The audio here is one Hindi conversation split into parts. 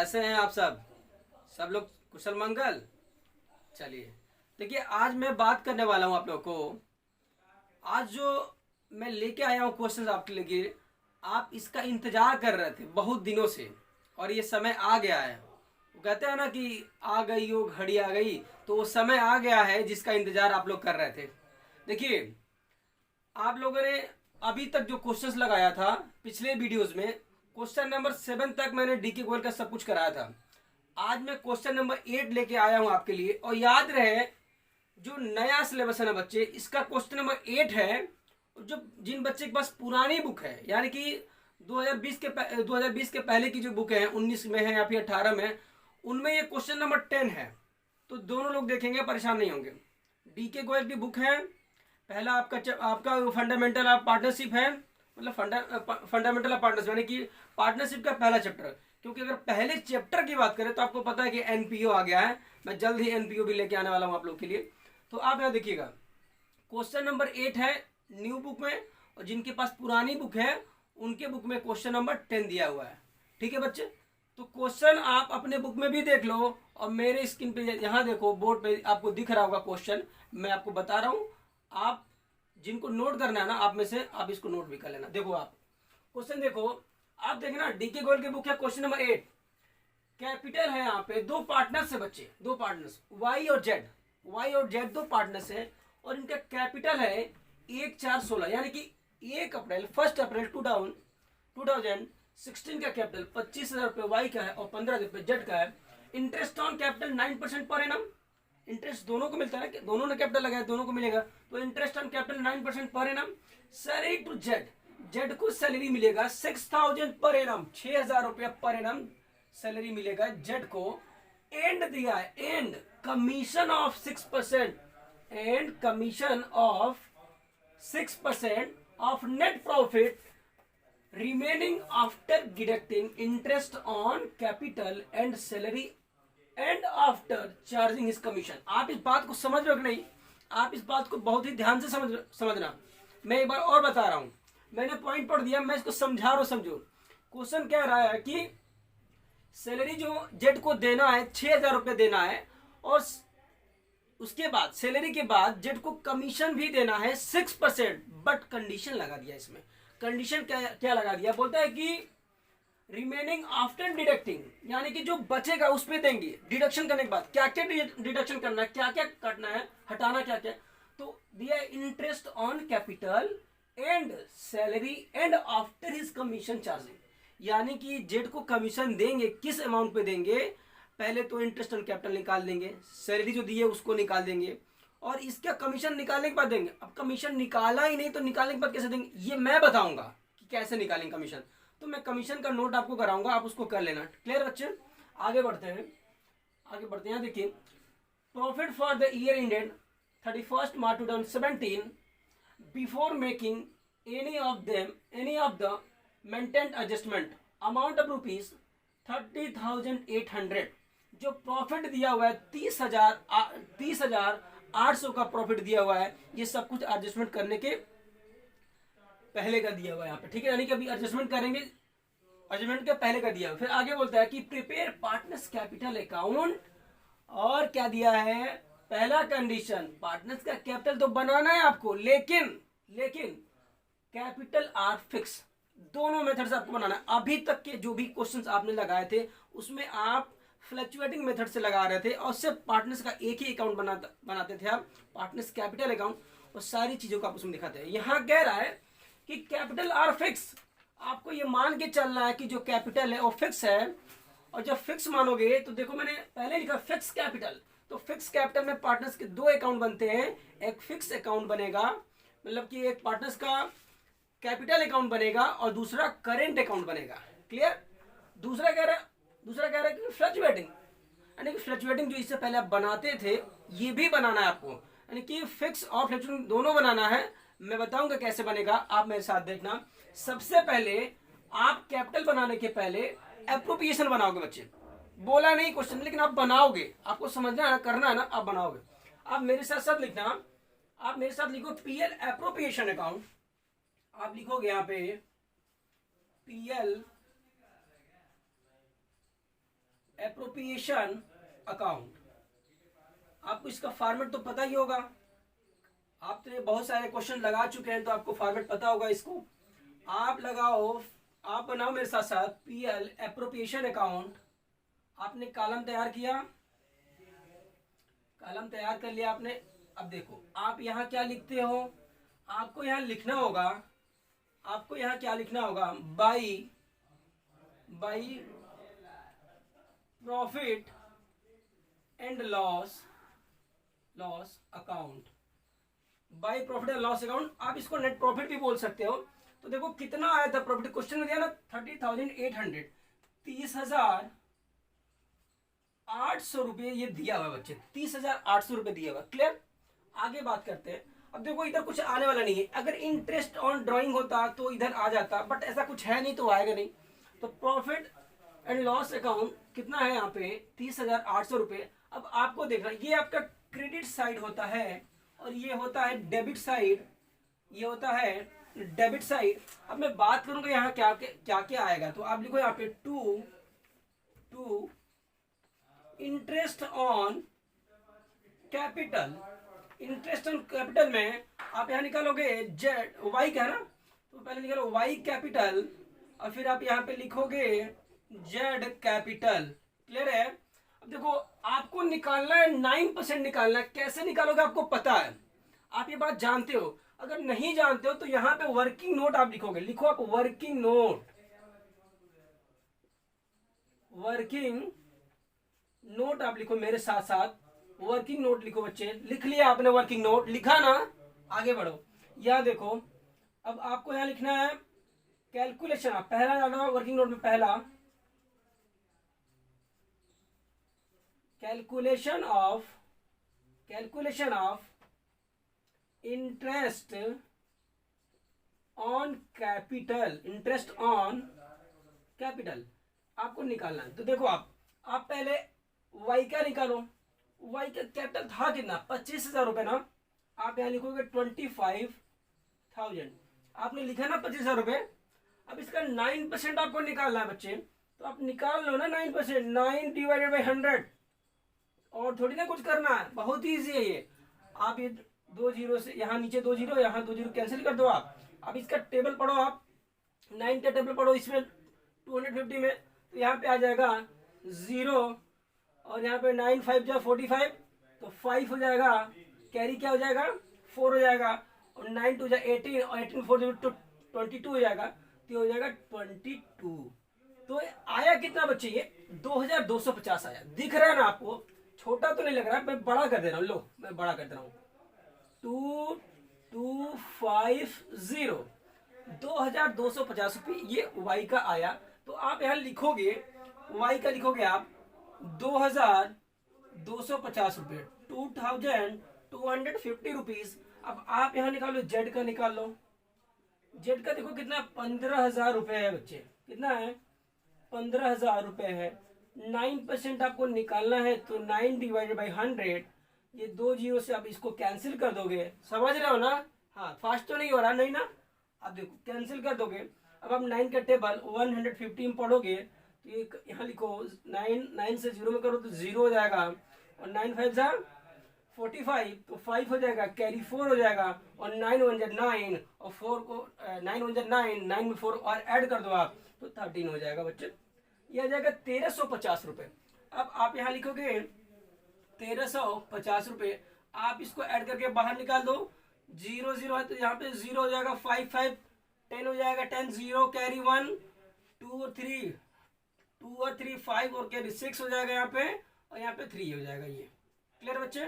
कैसे हैं आप सब लोग कुशल मंगल। चलिए देखिए, आज मैं बात करने वाला हूं आप लोग को। आज जो मैं लेके आया हूं क्वेश्चन आपके लिए, आप इसका इंतजार कर रहे थे बहुत दिनों से और ये समय आ गया है। वो कहते हैं ना कि आ गई वो घड़ी आ गई, तो वो समय आ गया है जिसका इंतजार आप लोग कर रहे थे। देखिए, आप लोगों ने अभी तक जो क्वेश्चंस लगाया था पिछले वीडियोस में, क्वेश्चन नंबर 7 तक मैंने डीके गोयल का सब कुछ कराया था। आज मैं क्वेश्चन नंबर 8 लेके आया हूं आपके लिए। और याद रहे, जो नया सिलेबस है ना बच्चे, इसका क्वेश्चन नंबर 8 है। जो जिन बच्चे के पास पुरानी बुक है, यानी कि 2020 के पहले की जो बुक है, 19 में है या फिर 18 में, उनमें ये क्वेश्चन नंबर 10 है। तो दोनों लोग देखेंगे, परेशान नहीं होंगे। डीके गोयल की बुक है। पहला आपका फंडामेंटल ऑफ पार्टनरशिप है, मतलब फंडामेंटल ऑफ पार्टनरशिप यानी कि पार्टनरशिप का पहला चैप्टर। क्योंकि अगर पहले चैप्टर की बात करें तो आपको पता है कि एनपीओ आ गया है। मैं जल्द ही एनपीओ भी लेके आने वाला हूं आप लोग के लिए। तो आप यहां देखिएगा, क्वेश्चन नंबर 8 है न्यू बुक में, और जिनके पास पुरानी बुक है उनके बुक में क्वेश्चन नंबर 10 दिया हुआ है। ठीक है बच्चे, तो क्वेश्चन आप अपने बुक में भी देख लो और मेरे स्क्रीन पे यहाँ देखो, बोर्ड पे आपको दिख रहा होगा क्वेश्चन। मैं आपको बता रहा हूँ, आप जिनको नोट करना है ना, आप में से आप इसको नोट भी कर लेना। देखो आप क्वेश्चन देखो, आप देखना डीके गोयल की बुक है, क्वेश्चन नंबर 8। कैपिटल है यहाँ पे, दो पार्टनर्स है बच्चे, दो पार्टनर्स वाई और जेड दो पार्टनर्स है। और इनका कैपिटल है 1416, यानी कि 1 अप्रैल 2016 का कैपिटल 25,000 रुपये वाई का है और 15 रुपये जेड का है। Interest on capital 9% per annum. Interest दोनों को मिलता है कि दोनों ने कैपिटल लगाया, दोनों को मिलेगा। तो interest on capital 9% per annum. Salary to Z को सैलरी मिलेगा 6,000 पर एनम, 6,000 रुपया पर एनम सैलरी मिलेगा जेड को। एंड दिया है, and commission of 6%, and commission of 6% of net profit remaining after deducting interest on capital and salary and after charging his commission. आप इस बात को समझ रहे हो कि नहीं? आप इस बात को बहुत ही ध्यान से समझना। मैं एक बार और बता रहा हूं, मैंने पॉइंट पढ़ दिया, मैं इसको समझा रहा हूं, समझो। क्वेश्चन कह रहा है कि सैलरी जो जेड को देना है 6,000 रुपये देना है, और उसके बाद सैलरी के बाद जेड को कमीशन भी देना है 6%। बट कंडीशन लगा दिया इसमें। कंडीशन क्या लगा दिया? बोलता है कि रिमेनिंग आफ्टर डिडक्टिंग, यानी कि जो बचेगा उस पर देंगे। डिडक्शन करने के बाद क्या क्या डिडक्शन करना है, क्या क्या काटना है, हटाना क्या क्या। तो दिया interest on capital and salary and after his commission charging, यानी कि जेड को कमीशन देंगे, किस अमाउंट पे देंगे? पहले तो इंटरेस्ट ऑन कैपिटल निकाल देंगे, सैलरी जो दी है उसको निकाल देंगे, और इसका कमीशन निकालने के बाद देंगे। अब कमीशन निकाला ही नहीं तो निकालने के बाद कैसे देंगे, ये मैं बताऊंगा कि कैसे निकालेंगे कमीशन। तो मैं कमीशन का नोट आपको कराऊंगा, आप उसको कर लेना। क्लियर बच्चे? आगे बढ़ते हैं। देखिए, profit for the year ended 31 March 2017 before making any of the maintain adjustment amount of rupees 30,800। जो प्रॉफिट दिया हुआ है 30,800 का प्रॉफिट दिया हुआ है। ये सब कुछ एडजस्टमेंट करने के पहले का दिया हुआ है यहाँ पे। ठीक है, यानी कि अभी एडजस्टमेंट करेंगे, एडजस्टमेंट के पहले का दिया हुआ। फिर आगे बोलता है कि प्रिपेयर पार्टनर्स कैपिटल अकाउंट, और क्या दिया है? पहला कंडीशन, पार्टनर्स का कैपिटल तो बनाना है आपको, लेकिन कैपिटल आर फिक्स। दोनों मेथड से आपको बनाना है। अभी तक के जो भी क्वेश्चंस आपने लगाए थे उसमें आप फ्लक्चुएटिंग मेथड से लगा रहे थे, और सिर्फ पार्टनर्स का एक ही अकाउंट बनाते थे आप, पार्टनर्स कैपिटल अकाउंट, और सारी चीजों को आप उसमें दिखाते हैं। यहाँ कह रहा है कि कैपिटल आर फिक्स। आपको ये मान के चलना है कि जो कैपिटल है वो फिक्स है। और जब फिक्स मानोगे तो देखो, मैंने पहले लिखा फिक्स कैपिटल। तो फिक्स कैपिटल में पार्टनर्स के दो अकाउंट बनते हैं। एक फिक्स अकाउंट बनेगा, मतलब कि एक पार्टनर्स का कैपिटल अकाउंट बनेगा और दूसरा करेंट अकाउंट बनेगा। क्लियर? दूसरा कह रहा है कि फ्लक्चुएटिंग, यानी कि फ्लक्चुएटिंग जो इससे पहले आप बनाते थे ये भी बनाना है आपको, यानी कि फिक्स और फ्लक्चुएटिंग दोनों बनाना है। मैं बताऊंगा कैसे बनेगा, आप मेरे साथ देखना। सबसे पहले आप कैपिटल बनाने के पहले एप्रोप्रिएशन बनाओगे बच्चे। बोला नहीं क्वेश्चन, लेकिन आप बनाओगे, आपको समझना है, करना है ना, आप बनाओगे। आप मेरे साथ लिखना, आप मेरे साथ लिखो पीएल एप्रोप्रिएशन अकाउंट। आप लिखोगे यहाँ पे पीएल एप्रोप्रिएशन अकाउंट। आपको इसका फॉर्मेट तो पता ही होगा, आप तो ये बहुत सारे क्वेश्चन लगा चुके हैं तो आपको फॉर्मेट पता होगा। इसको आप लगाओ, आप बनाओ मेरे साथ साथ पीएल एप्रोप्रिएशन अकाउंट। आपने कॉलम तैयार किया, कॉलम तैयार कर लिया आपने। अब देखो आप यहाँ क्या लिखते हो, आपको यहाँ लिखना होगा, आपको यहाँ क्या लिखना होगा, by profit and loss account, by profit and loss account. आप इसको नेट प्रॉफिट भी बोल सकते हो। तो देखो कितना आया था प्रॉफिट, क्वेश्चन में दिया ना 30,800, 30,800 रुपये ये दिया हुआ बच्चे, 30,800 रुपये दिया हुआ। क्लियर, आगे बात करते हैं। अब देखो इधर कुछ आने वाला नहीं है, अगर इंटरेस्ट ऑन ड्राइंग होता तो इधर आ जाता, बट ऐसा कुछ है नहीं तो आएगा नहीं। तो प्रॉफिट एंड लॉस अकाउंट कितना है यहाँ पे, 30,800 रुपये। अब आपको देखना, ये आपका क्रेडिट साइड होता है और ये होता है डेबिट साइड, ये होता है डेबिट साइड। अब मैं बात करूंगा यहाँ क्या क्या क्या आएगा, तो आप लिखो यहाँ पे to interest on capital. Interest on capital में आप यहाँ निकालोगे जेड वाई का है ना, तो पहले निकालो वाई कैपिटल और फिर आप यहाँ पे लिखोगे जेड कैपिटल। क्लियर है। अब देखो आपको निकालना है 9% निकालना है, कैसे निकालोगे आपको पता है, आप ये बात जानते हो। अगर नहीं जानते हो तो यहाँ पे वर्किंग नोट आप लिखोगे, लिखो आप वर्किंग नोट आप लिखो मेरे साथ साथ, वर्किंग नोट लिखो बच्चे। लिख लिया आपने वर्किंग नोट, लिखा ना, आगे बढ़ो। यह देखो अब आपको यहाँ लिखना है कैलकुलेशन। आप पहला डालो वर्किंग नोट में, पहला calculation of interest on capital, interest on capital आपको निकालना है। तो देखो आप पहले वाई का निकालो, वाई का कैपिटल था कितना, 25,000 रुपए ना। आप यहाँ लिखोगे 25,000, आपने लिखा ना 25,000 रुपए। अब इसका 9% आपको निकालना है बच्चे, तो आप निकाल लो ना 9%, 9 डिवाइडेड बाई 100। और थोड़ी ना कुछ करना है, बहुत ही ईजी है ये। आप ये 2 जीरो से यहाँ नीचे 2 जीरो, यहाँ 2 जीरो कैंसिल कर दो आप। अब इसका टेबल पढ़ो आप, 9 का टेबल पढ़ो इसमें 250 में, तो यहाँ पे आ जाएगा 0 और यहाँ पे 9 5 जा 45, तो 5 हो जाएगा, कैरी क्या हो जाएगा 4 हो जाएगा, और 9 2 जा 18 और 18 4 जो 22 हो जाएगा, तो हो जाएगा 22। तो आया कितना बच्चे, ये 2,250 आया। दिख रहा है ना आपको, छोटा तो नहीं लग रहा है, मैं बड़ा कर दे रहा हूँ। लो मैं बड़ा कर दे रहा हूँ, 2250, 2,250 रुपये ये वाई का आया। तो आप यहाँ लिखोगे, वाई का लिखोगे आप 2,250 रुपये, 2,250 रुपीज। अब आप यहाँ निकालो जेड का, निकाल लो जेड का। देखो कितना, 15,000 रुपये है बच्चे, कितना है 15,000 रुपये है। 9% आपको निकालना है, तो 9 डिवाइडेड बाई 100, ये 2 जीरो से आप इसको कैंसिल कर दोगे। समझ रहे हो ना, हाँ फास्ट तो नहीं हो रहा, नहीं ना। अब देखो कैंसिल कर दोगे। अब आप 9 का टेबल 150 में पढ़ोगे, तो ये यहाँ लिखो 9 से 0 में करो तो 0 हो जाएगा, और 9 5 जा 45, तो 5 हो जाएगा, कैरी 4 हो जाएगा, और 9 1 जा 9, और 4 को 9 1 जा 9 में 4 और ऐड कर दो आप, तो 13 हो जाएगा बच्चे। यह आ जाएगा 1,350 रुपये। अब आप यहाँ लिखोगे 1,350 रुपये, आप इसको ऐड करके बाहर निकाल दो। 0 0 है तो यहाँ पे 0 हो जाएगा, 5 5 10 हो जाएगा, 10 0 कैरी 1 2 और 3 5 और कैरी 6 हो जाएगा यहाँ पे, और यहाँ पे 3 हो जाएगा। ये क्लियर बच्चे,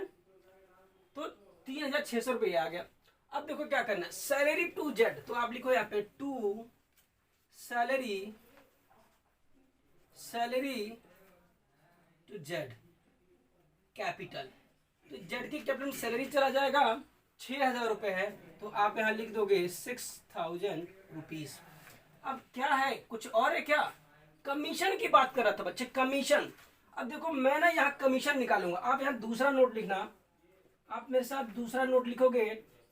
तो 3,600 रुपये आ गया। अब देखो क्या करना है, सैलरी टू जेड, तो आप लिखो यहाँ पे to salary to Z capital. तो जेड की कैपिटल सैलरी चला जाएगा, 6,000 रुपये है, तो आप यहाँ लिख दोगे 6,000 रुपीज। अब क्या है, कुछ और है क्या, कमीशन की बात कर रहा था बच्चे, कमीशन। अब देखो मैं ना यहाँ कमीशन निकालूंगा, आप यहाँ दूसरा नोट लिखना, आप मेरे साथ दूसरा नोट लिखोगे।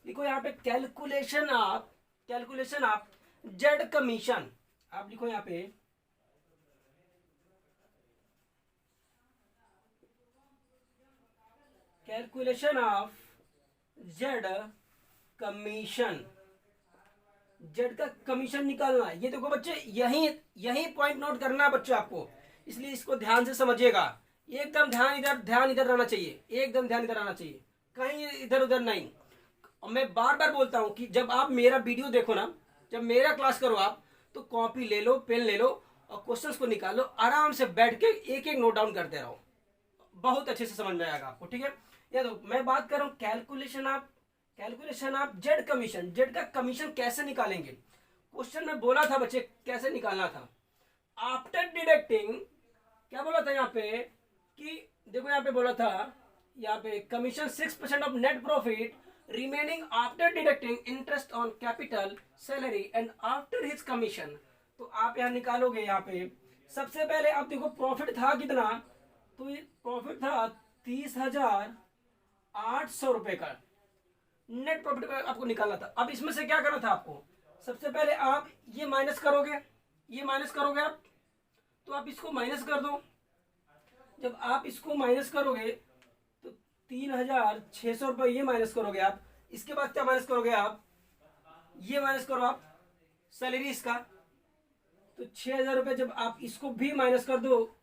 लिखो यहाँ पे कैलकुलेशन ऑफ जेड कमीशन, आप लिखो यहाँ पे calculation of Z commission, Z का कमीशन निकालना है। ये देखो बच्चे, यही यही पॉइंट नोट करना है बच्चे आपको, इसलिए इसको ध्यान से समझिएगा। एकदम ध्यान इधर रहना चाहिए, एकदम ध्यान इधर आना चाहिए, कहीं इधर उधर नहीं। और मैं बार बार बोलता हूं कि जब आप मेरा वीडियो देखो ना, जब मेरा क्लास करो आप, तो कॉपी ले लो, पेन ले लो और क्वेश्चंस को निकालो, आराम से बैठ के एक एक नोट डाउन करते रहो, बहुत अच्छे से समझ में आएगा आपको। ठीक है, ये तो मैं बात कर रहा हूँ calculation of Z commission. Z का कमीशन कैसे निकालेंगे, क्वेश्चन में बोला था बच्चे कैसे निकालना था। आफ्टर डिडक्टिंग, क्या बोला था यहाँ पे कि देखो यहाँ पे बोला था, यहाँ पे commission 6% of net profit remaining after deducting interest on capital salary and after his commission. तो आप यहाँ निकालोगे, यहाँ पे सबसे पहले आप देखो प्रॉफिट था कितना, तो ये प्रॉफिट था 30,800 रुपए का नेट प्रॉफिट आपको निकालना था। अब इसमें से क्या करना था आपको, सबसे पहले आप ये माइनस करोगे, आप, तो आप इसको माइनस कर दो। जब आप इसको माइनस करोगे तो 3,600 रुपये ये माइनस करोगे आप। इसके बाद क्या माइनस करोगे आप, ये माइनस करो आप सैलरी इसका, तो 6,000 रुपये जब आप इसको भी माइनस कर दो।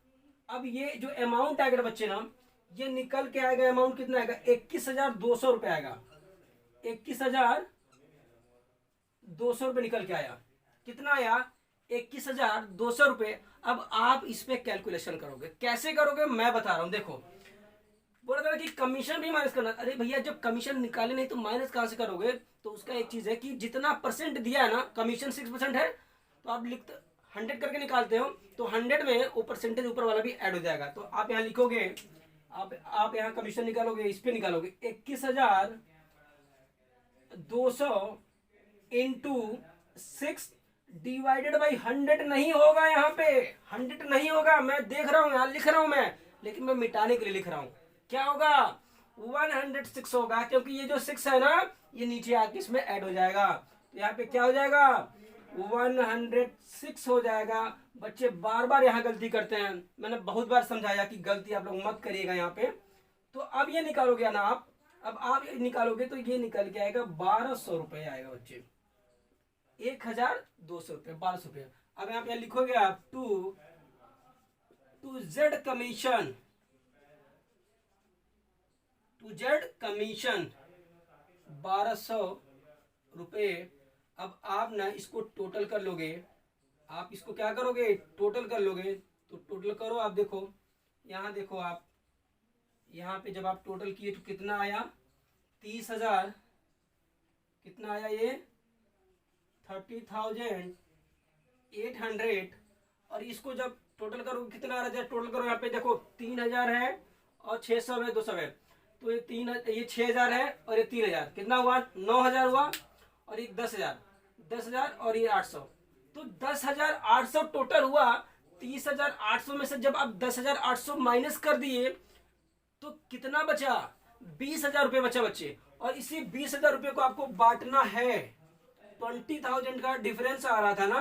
अब ये जो अमाउंट आएगा बच्चे ना, ये निकल के आएगा, अमाउंट कितना आएगा, 21,200 रुपये आएगा। 21,200 रुपये निकल के आया। कितना आया, 21,200 रुपये। अब आप इस पे कैलकुलेशन करोगे, कैसे करोगे मैं बता रहा हूं। देखो बोला था कि कमीशन भी माइनस करना। अरे भैया जब कमीशन निकाले नहीं तो माइनस कहां से करोगे, तो उसका एक चीज है कि जितना परसेंट दिया है ना, कमीशन 6% है, तो आप लिखते 100 करके निकालते हो, तो 100 में वो परसेंटेज ऊपर वाला भी ऐड हो जाएगा। तो आप यहाँ लिखोगे, आप यहाँ कमीशन निकालोगे, इस पे निकालोगे 21,200 इंटू 6 डिवाइडेड बाई 100 नहीं होगा, यहाँ पे 100 नहीं होगा। मैं देख रहा हूँ, यहाँ लिख रहा हूँ मैं, लेकिन मैं मिटाने के लिए लिख रहा हूँ। क्या होगा, 106 होगा, क्योंकि ये जो 6 है ना, ये नीचे आके इसमें ऐड हो जाएगा। तो यहाँ पे क्या हो जाएगा, 106 हो जाएगा। बच्चे बार बार यहाँ गलती करते हैं, मैंने बहुत बार समझाया कि गलती आप लोग मत करिएगा यहाँ पे। तो अब ये निकालोगे ना आप, अब आप निकालोगे तो ये निकल के आएगा 1,200 रुपये आएगा बच्चे, 1,200 रुपये, 1,200 रुपये। अब यहाँ पे लिखोगे आप टू जेड कमीशन, 1,200 रुपये। अब आप ना इसको टोटल कर लोगे, आप इसको क्या करोगे, टोटल कर लोगे। तो टोटल करो, आप देखो यहाँ, देखो आप यहाँ पे जब आप टोटल किए तो कितना आया, 30,000, कितना आया ये 30,800। और इसको जब टोटल करो कितना आ रहा है, टोटल करो यहाँ पे देखो 3,000 है और 600 है, 200 है, तो ये 6,000 है और ये 3,000, कितना हुआ, 9,000 हुआ। और ये 10,000 और ये 800, तो 10,800 टोटल हुआ। 30,800 में से जब आप 10,800 माइनस कर दिए तो कितना बचा, 20,000 रुपये बचा बच्चे। और इसी 20,000 रुपये को आपको बांटना है, 20,000 का डिफरेंस आ रहा था ना।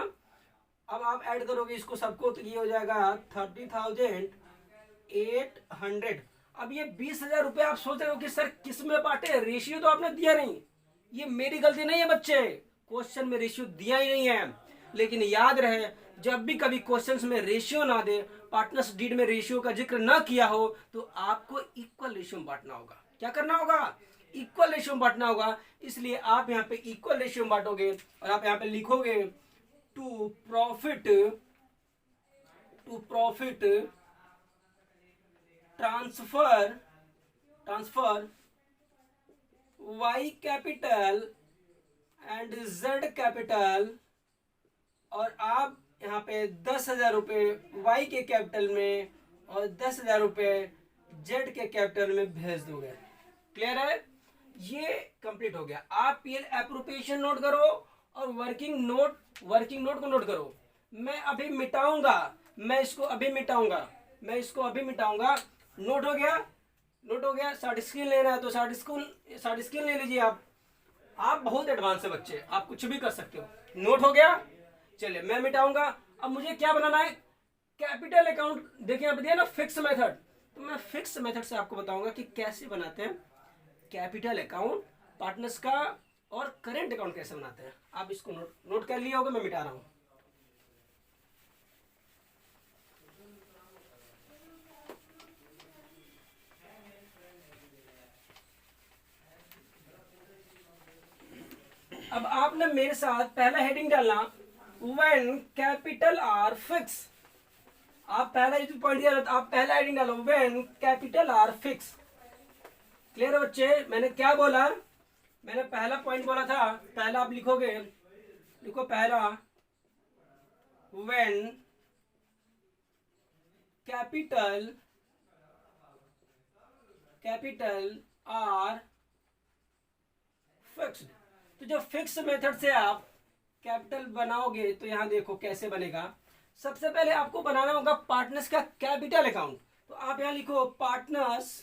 अब आप ऐड करोगे इसको सबको, तो ये हो जाएगा 30,800। अब ये 20,000 रुपये आप सोच रहे हो कि सर किस में बांटे, रेशियो तो आपने दिया नहीं। ये मेरी गलती नहीं है बच्चे, क्वेश्चन में रेशियो दिया ही नहीं है। लेकिन याद रहे, जब भी कभी क्वेश्चंस में रेशियो ना दे, पार्टनर्स डीड में रेशियो का जिक्र ना किया हो, तो आपको इक्वल रेशियो में बांटना होगा। क्या करना होगा, इक्वल रेशियो में बांटना होगा। इसलिए आप यहाँ पे इक्वल रेशियो में बांटोगे और आप यहाँ पे लिखोगे to profit transfer Y capital and Z capital. और आप यहाँ पे 10,000 रुपये वाई के कैपिटल में और 10,000 रुपये जेड के कैपिटल में भेज दोगे। क्लियर है, ये कंप्लीट हो गया। आप पीएल एप्रोप्रिएशन नोट करो और वर्किंग नोट को नोट करो। मैं अभी मिटाऊंगा, मैं इसको अभी मिटाऊंगा। नोट हो गया, शार्ट स्क्रीन लेना है तो शार्ट स्क्रीन ले लीजिए। आप बहुत एडवांस है बच्चे, आप कुछ भी कर सकते हो। नोट हो गया, चलिए मैं मिटाऊंगा। अब मुझे क्या बनाना है, कैपिटल अकाउंट। देखिए यहाँ पे दिया ना फिक्स मेथड, तो मैं फिक्स मेथड से आपको बताऊंगा कि कैसे बनाते हैं कैपिटल अकाउंट पार्टनर्स का, और करेंट अकाउंट कैसे बनाते हैं। आप इसको नोट कर लिया होगा, मैं मिटा रहा हूं। अब आपने मेरे साथ पहला हेडिंग डालना, व्हेन कैपिटल आर फिक्स। आप पहला जो पॉइंट दिया आप पहला हेडिंग डालो, when capital R fix. Clear है बच्चे? मैंने क्या बोला? मैंने पहला पॉइंट बोला था, पहला आप लिखोगे, लिखो पहला, व्हेन कैपिटल आर फिक्स्ड। तो जो फिक्स मेथड से आप कैपिटल बनाओगे तो यहां देखो कैसे बनेगा। सबसे पहले आपको बनाना होगा पार्टनर्स का कैपिटल अकाउंट। तो आप यहां लिखो पार्टनर्स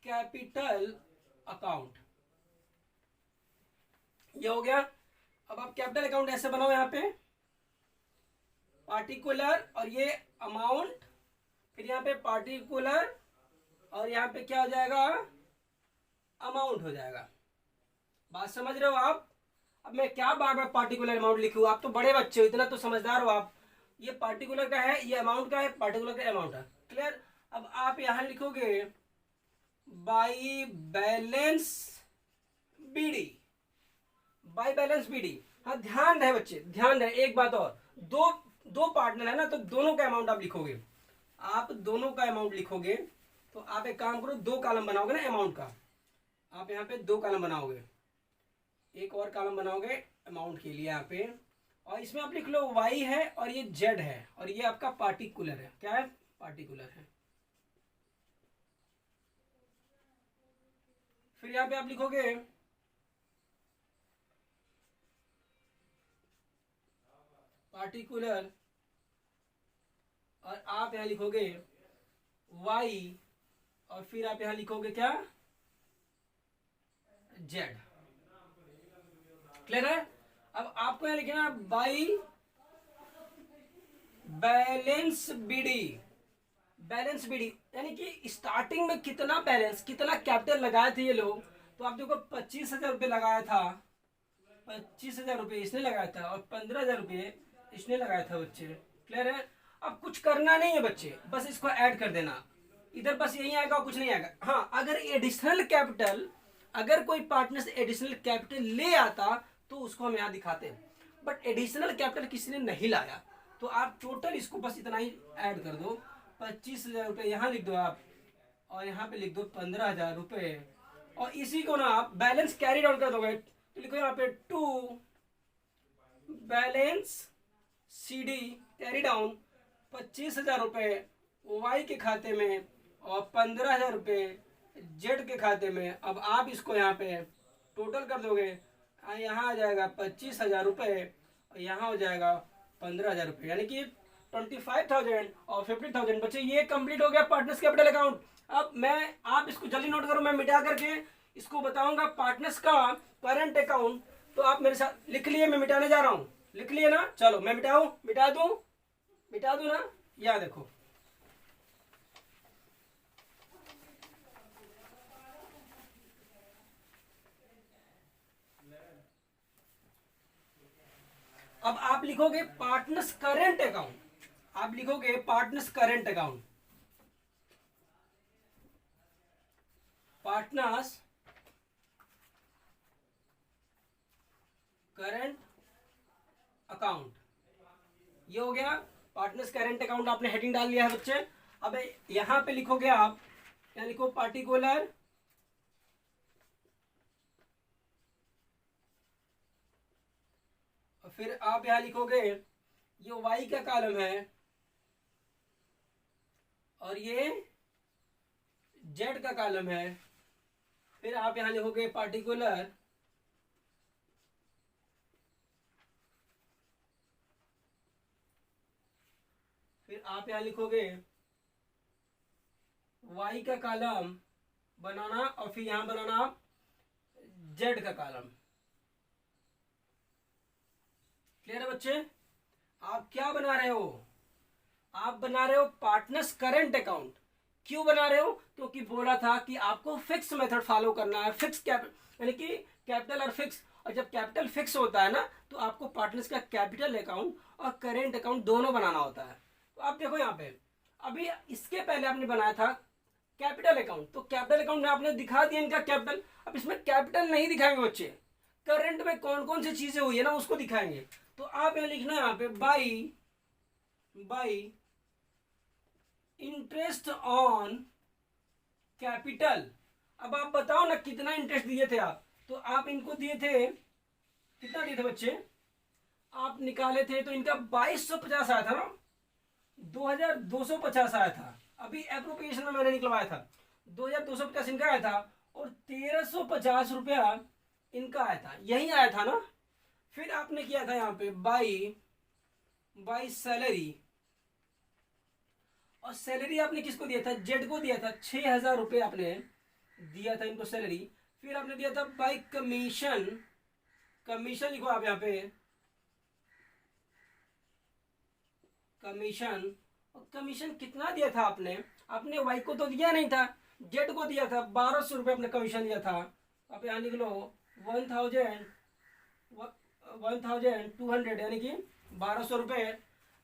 कैपिटल अकाउंट, ये हो गया। अब आप कैपिटल अकाउंट ऐसे बनाओ, यहां पे पार्टिकुलर और ये अमाउंट, फिर यहाँ पे पार्टिकुलर और यहाँ पे क्या हो जाएगा, अमाउंट हो जाएगा। बात समझ रहे हो आप? अब मैं क्या बार बार पार्टिकुलर अमाउंट लिखूं, आप तो बड़े बच्चे हो, इतना तो समझदार हो आप। ये पार्टिकुलर का है, ये अमाउंट का है, पार्टिकुलर का अमाउंट है। क्लियर? अब आप यहां लिखोगे by balance BD, by balance BD. हाँ ध्यान रहे बच्चे, ध्यान रहे। एक बात और, दो पार्टनर है ना, तो दोनों का अमाउंट आप लिखोगे। आप दोनों का अमाउंट लिखोगे तो आप एक काम करो, दो कॉलम बनाओगे ना अमाउंट का, आप यहाँ पे दो कॉलम बनाओगे, एक और कॉलम बनाओगे अमाउंट के लिए यहाँ पे, और इसमें आप लिख लो वाई है और ये जेड है और ये आपका पार्टिकुलर है। क्या है? पार्टिकुलर है। फिर यहाँ पे आप लिखोगे पार्टिकुलर और आप यहां लिखोगे वाई और फिर आप यहां लिखोगे क्या, जेड। क्लियर है? अब आपको यहां लिखना by balance BD, balance BD यानी कि स्टार्टिंग में कितना बैलेंस, कितना कैपिटल लगाए थे ये लोग। तो आप देखो 25,000 रुपये लगाया था, 25,000 रुपये इसने लगाया था और 15,000 रुपये इसने लगाया था बच्चे। क्लियर है? अब कुछ करना नहीं है बच्चे, बस इसको ऐड कर देना इधर, बस यही आएगा, कुछ नहीं आएगा। हाँ अगर एडिशनल कैपिटल, अगर कोई पार्टनर से एडिशनल कैपिटल ले आता तो उसको हम यहाँ दिखाते, बट एडिशनल कैपिटल किसी ने नहीं लाया तो आप टोटल इसको बस इतना ही ऐड कर दो। 25,000 रुपये यहाँ लिख दो आप, और यहाँ पे लिख दो 15,000 रुपये, और इसी को ना आप बैलेंस कैरी डाउन कर दोगे तो लिखो यहाँ पे to balance C D carry down 25,000 रुपये वाई के खाते में और 15,000 रुपये जेड के खाते में। अब आप इसको यहाँ पे टोटल कर दोगे, यहाँ आ जाएगा 25,000 रुपये और यहाँ हो जाएगा 15,000 रुपये, यानी कि 25,000 और 50,000। बच्चे ये कंप्लीट हो गया पार्टनर्स कैपिटल अकाउंट। अब मैं, आप इसको जल्दी नोट करो, मैं मिटा करके इसको बताऊंगा पार्टनर्स का करंट अकाउंट। तो आप मेरे साथ लिख लिए, मैं मिटाने जा रहा हूँ, लिख लिए ना? चलो मैं मिटा दूं ना? यहाँ देखो, अब आप लिखोगे पार्टनर्स करंट अकाउंट, आप लिखोगे partners current account, partners current account, ये हो गया पार्टनर्स करंट अकाउंट। आपने हेडिंग डाल लिया है बच्चे। अब यहां पे लिखोगे आप, यहाँ लिखो पार्टिकुलर और फिर आप यहां लिखोगे ये वाई का कॉलम है और ये जेड का कॉलम है। फिर आप यहां लिखोगे पार्टिकुलर फिर आप यहां लिखोगे वाई का कॉलम बनाना और फिर यहां बनाना आप जेड का कॉलम। क्लियर है बच्चे? आप क्या बना रहे हो? आप बना रहे हो पार्टनर्स करंट अकाउंट। क्यों बना रहे हो? क्योंकि बोला था कि आपको फिक्स मेथड फॉलो करना है, फिक्स कैपिटल यानी कि कैपिटल और फिक्स। और जब कैपिटल फिक्स होता है ना तो आपको पार्टनर्स का कैपिटल अकाउंट और करेंट अकाउंट दोनों बनाना होता है। तो आप देखो यहाँ पे, अभी इसके पहले आपने बनाया था कैपिटल अकाउंट, तो कैपिटल अकाउंट में आपने दिखा दिया इनका कैपिटल। अब इसमें कैपिटल नहीं दिखाएंगे बच्चे, करंट में कौन कौन सी चीजें हुई है ना उसको दिखाएंगे। तो आप यहाँ लिखना यहाँ पे बाई इंटरेस्ट ऑन कैपिटल। अब आप बताओ ना कितना इंटरेस्ट दिए थे आप? तो आप इनको दिए थे, कितना दिए थे बच्चे? आप निकाले थे तो इनका 2250 आया था ना, 2250 आया था। अभी एप्रोप्रिएशन में मैंने निकलवाया था, 2250 इनका आया था और 1350 रुपया इनका आया था, यही आया था ना। फिर आपने किया था यहाँ पे बाई सैलरी, और सैलरी आपने किसको दिया था? जेड को दिया था, 6000 रुपये आपने दिया था इनको सैलरी। फिर आपने दिया था बाई कमीशन, कमीशन लिखो आप यहाँ पे, कमीशन। और कमीशन कितना दिया था आपने? आपने वाई को तो दिया नहीं था, जेड को दिया था, 1200 रुपये आपने कमीशन दिया था। आप यहाँ लिख लो 1200 यानी कि 1200 रुपये।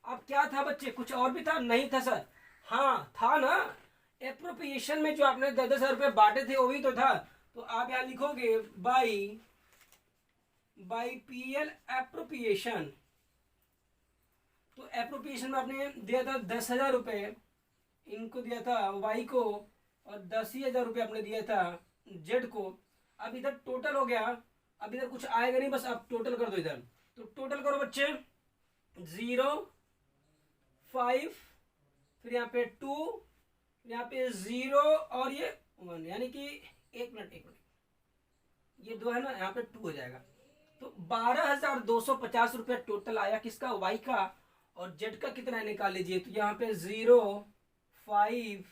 अब क्या था बच्चे? कुछ और भी था? नहीं था सर। हाँ था ना, एप्रोप्रिएशन में जो आपने 10,000 रुपये बांटे थे वो भी तो था। तो आप यहाँ लिखोगे बाई पीएल एप्रोप्रिएशन। तो एप्रोप्रिएशन में आपने दिया था 10,000 रुपये, इनको दिया था वाई को, और 10,000 रुपये आपने दिया था जेड को। अब इधर टोटल हो गया, अब इधर कुछ आएगा नहीं, बस आप टोटल कर दो इधर। तो टोटल करो बच्चे, 0 5, फिर यहाँ पे 2, यहाँ पे 0 और ये 1, यानी कि एक मिनट ये 2 है ना, यहाँ पे 2 हो जाएगा। तो 12,250 रुपया टोटल आया किसका? वाई का। और जेड का कितना है निकाल लीजिए। तो यहाँ पे 0 5,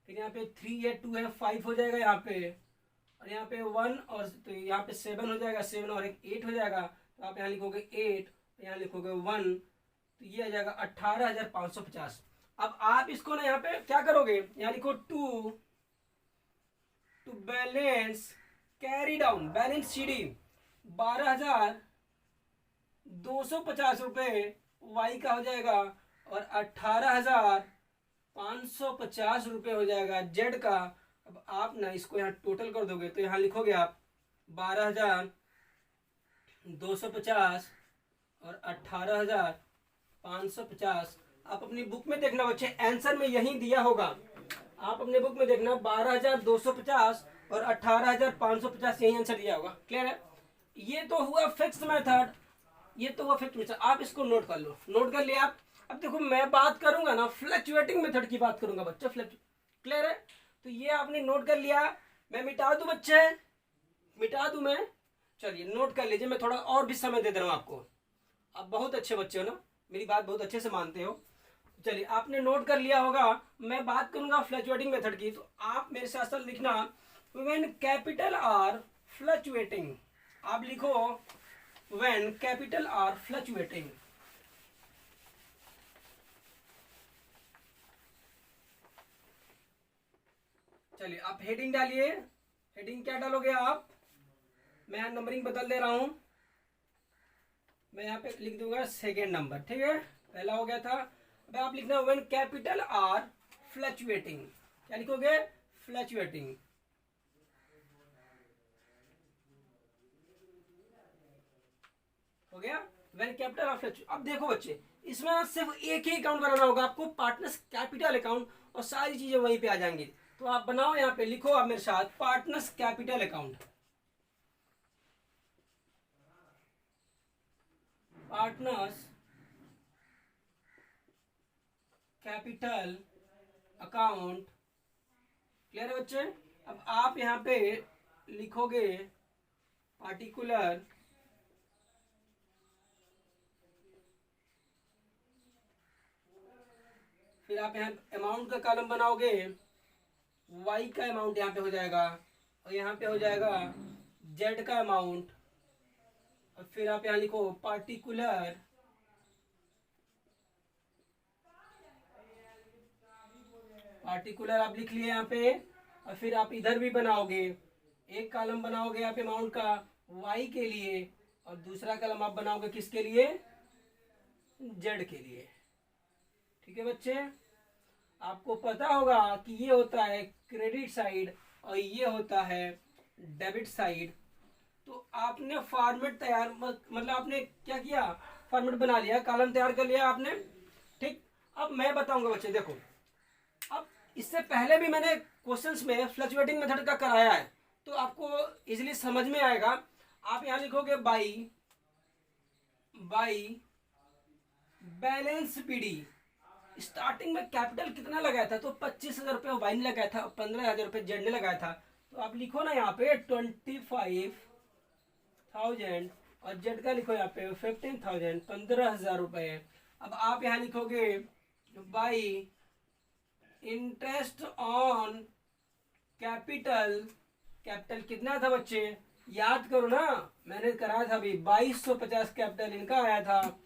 फिर यहाँ पे 3 है, 2 है, 5 हो जाएगा यहाँ पे, और यहाँ पे 1, और तो यहाँ पे 7 हो जाएगा, 7 और एक 8 हो जाएगा। तो आप यहाँ लिखोगे 8, यहाँ लिखोगे 1, तो ये आ जाएगा 18,550। अब आप इसको ना यहाँ पे क्या करोगे? यहाँ लिखो to balance carry down, balance CD 12,250 रुपये वाई का हो जाएगा, और 18,550 रुपये हो जाएगा जेड का। अब आप ना इसको यहाँ टोटल कर दोगे तो यहाँ लिखोगे आप 12,250 और 18,550। आप अपनी बुक में देखना बच्चे, आंसर में यही दिया होगा। आप अपने बुक में देखना 12,250 और 18,550 यही आंसर दिया होगा। क्लियर है? ये तो हुआ फिक्स मेथड, ये तो हुआ फिक्स मेथड। आप इसको नोट कर लो, नोट कर लिया आप। अब देखो मैं बात करूंगा ना फ्लक्चुएटिंग मेथड की बात करूंगा बच्चे, क्लियर है? तो ये आपने नोट कर लिया। मैं मिटा दूं बच्चे, मिटा दूं मैं? चलिए नोट कर लीजिए, मैं थोड़ा और भी समय दे दे रहा हूं आपको। आप बहुत अच्छे बच्चे हो ना, मेरी बात बहुत अच्छे से मानते हो। चलिए आपने नोट कर लिया होगा, मैं बात करूंगा फ्लक्चुएटिंग मेथड की। तो आप मेरे साथ साथ लिखना, व्हेन कैपिटल आर फ्लक्चुएटिंग। आप लिखो व्हेन कैपिटल आर फ्लक्चुएटिंग। चलिए आप हेडिंग डालिए। हेडिंग क्या डालोगे आप? मैं यहाँ नंबरिंग बदल दे रहा हूं, मैं यहाँ पे लिख दूंगा सेकेंड नंबर, ठीक है? पहला हो गया था। अब आप लिखना व्हेन कैपिटल आर फ्लक्चुएटिंग। क्या लिखोगे? फ्लक्चुएटिंग। हो गया व्हेन कैपिटल आर फ्लक्चुएटिंग। अब देखो बच्चे, इसमें सिर्फ एक ही अकाउंट बनाना होगा आपको, पार्टनर्स कैपिटल अकाउंट, और सारी चीजें वहीं पे आ जाएंगी। तो आप बनाओ, यहाँ पे लिखो आप मेरे साथ, partners capital account. Partners capital account. Clear है बच्चे? अब आप यहाँ पे लिखोगे पार्टिकुलर फिर आप यहाँ अमाउंट का कॉलम बनाओगे, वाई का अमाउंट यहाँ पे हो जाएगा, और यहाँ पे हो जाएगा जेड का अमाउंट, और फिर आप यहाँ लिखो पार्टिकुलर आप लिख लिए यहाँ पे। और फिर आप इधर भी बनाओगे, एक कॉलम बनाओगे आप अमाउंट का वाई के लिए, और दूसरा कॉलम आप बनाओगे किसके लिए, जेड के लिए। ठीक है बच्चे, आपको पता होगा कि ये होता है क्रेडिट साइड और ये होता है डेबिट साइड। तो आपने फॉर्मेट तैयार मतलब आपने क्या किया, फॉर्मेट बना लिया, कॉलम तैयार कर लिया आपने। ठीक, अब मैं बताऊंगा बच्चे, देखो अब इससे पहले भी मैंने क्वेश्चंस में फ्लक्चुएटिंग मेथड का कराया है, तो आपको इजीली समझ में आएगा। आप यहाँ लिखोगे बाई बैलेंस पीडी। स्टार्टिंग में कैपिटल कितना लगाया था, तो 25,000 रुपये वाई ने लगाया था और 15,000 रुपये जेड ने लगाया था। तो आप लिखो ना यहाँ पे 25,000 और जेड का लिखो यहाँ पे 15,000, 15,000 रुपये। अब आप यहाँ लिखोगे बाई इंटरेस्ट ऑन कैपिटल कितना था बच्चे, याद करो ना, मैंने कराया था अभी 2250 कैपिटल इनका आया था,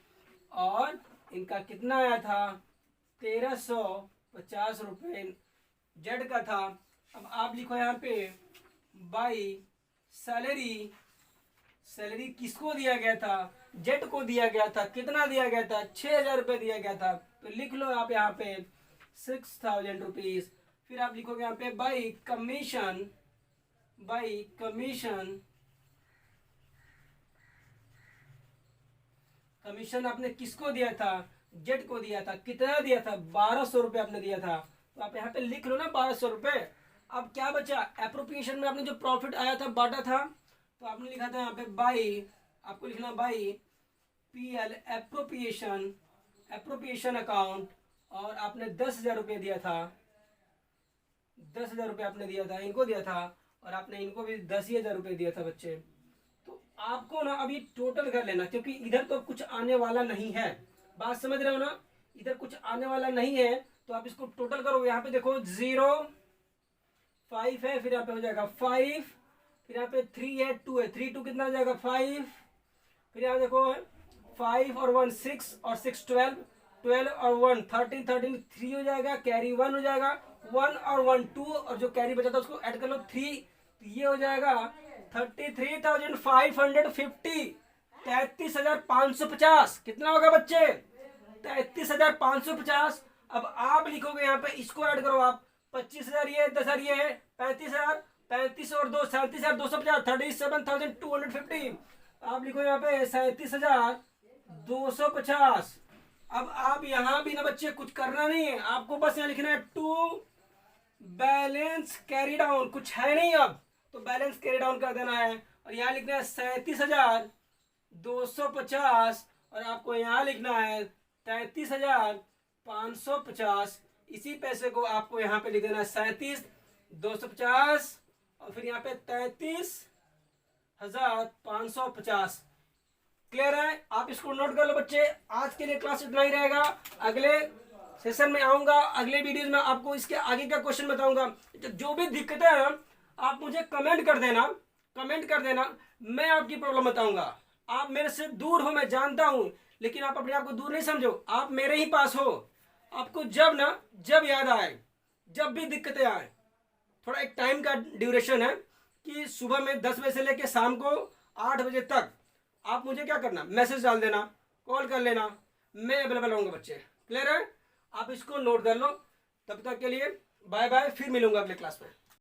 और इनका कितना आया था 1350 रुपये जेड का था। अब आप लिखो यहाँ पे बाई सैलरी किसको दिया गया था, जेड को दिया गया था, कितना दिया गया था 6,000 रुपये दिया गया था। तो लिख लो आप यहाँ पे 6,000 रुपीज। फिर आप लिखोगे यहाँ पे बाई कमीशन आपने किसको दिया था, जेड को दिया था, कितना दिया था 1,200 रुपये आपने दिया था। तो आप यहाँ पे लिख लो ना 1,200 रुपये। अब क्या बचा, एप्रोप्रिएशन में आपने जो प्रॉफिट आया था बांटा था, तो आपने लिखा था यहाँ पे बाई, आपको लिखना बाई पीएल एप्रोप्रिएशन अकाउंट, और आपने 10,000 रुपये दिया था, 10,000 रुपये आपने दिया था, इनको दिया था, और आपने इनको भी 10,000 रुपये दिया था बच्चे। तो आपको ना अभी टोटल कर लेना, क्योंकि इधर तो कुछ आने वाला नहीं है, बात समझ रहे हो ना, इधर कुछ आने वाला नहीं है। तो आप इसको टोटल करो, यहाँ पे देखो 0.5 है, फिर यहाँ पे हो जाएगा 5, फिर यहाँ पे 3 है, 2 है, 3 2 कितना हो जाएगा 5, फिर यहाँ देखो 5 और 1 6 और 6 12, 12 और 1 13, 13 3 हो जाएगा, कैरी 1 हो जाएगा, 1 और 1 2, और जो कैरी बचा था उसको ऐड कर लो 3, तो ये हो जाएगा 33,550, 33,550। कितना होगा बच्चे, 33,550। अब आप लिखोगे यहाँ पे, इसको ऐड करो आप, 25,000 ये 10,000 ये है 35,000, 35 और 2 37,250, 37,250। आप लिखो यहाँ पे 37,250। अब आप यहाँ भी ना बच्चे कुछ करना नहीं है, आपको बस यहाँ लिखना है टू बैलेंस कैरी डाउन, कुछ है नहीं अब, तो बैलेंस कैरी डाउन कर देना है। और यहाँ लिखना है 37,250, और आपको यहाँ लिखना है 33,550। इसी पैसे को आपको यहाँ पे लिख देना है 37,250, और फिर यहाँ पे 33,550। क्लियर है, आप इसको नोट कर लो बच्चे। आज के लिए क्लास इतना ही रहेगा, अगले सेशन में आऊंगा, अगले वीडियो में आपको इसके आगे का क्वेश्चन बताऊंगा। जो भी दिक्कतें हैं आप मुझे कमेंट कर देना, मैं आपकी प्रॉब्लम बताऊंगा। आप मेरे से दूर हो, मैं जानता हूं, लेकिन आप अपने आप को दूर नहीं समझो, आप मेरे ही पास हो। आपको जब याद आए, जब भी दिक्कतें आए, थोड़ा एक टाइम का ड्यूरेशन है कि सुबह में 10 बजे से लेकर शाम को 8 बजे तक आप मुझे क्या करना, मैसेज डाल देना, कॉल कर लेना, मैं अवेलेबल रहूंगा बच्चे। क्लियर है, आप इसको नोट कर लो। तब तक के लिए बाय बाय, फिर मिलूंगा अगले क्लास में।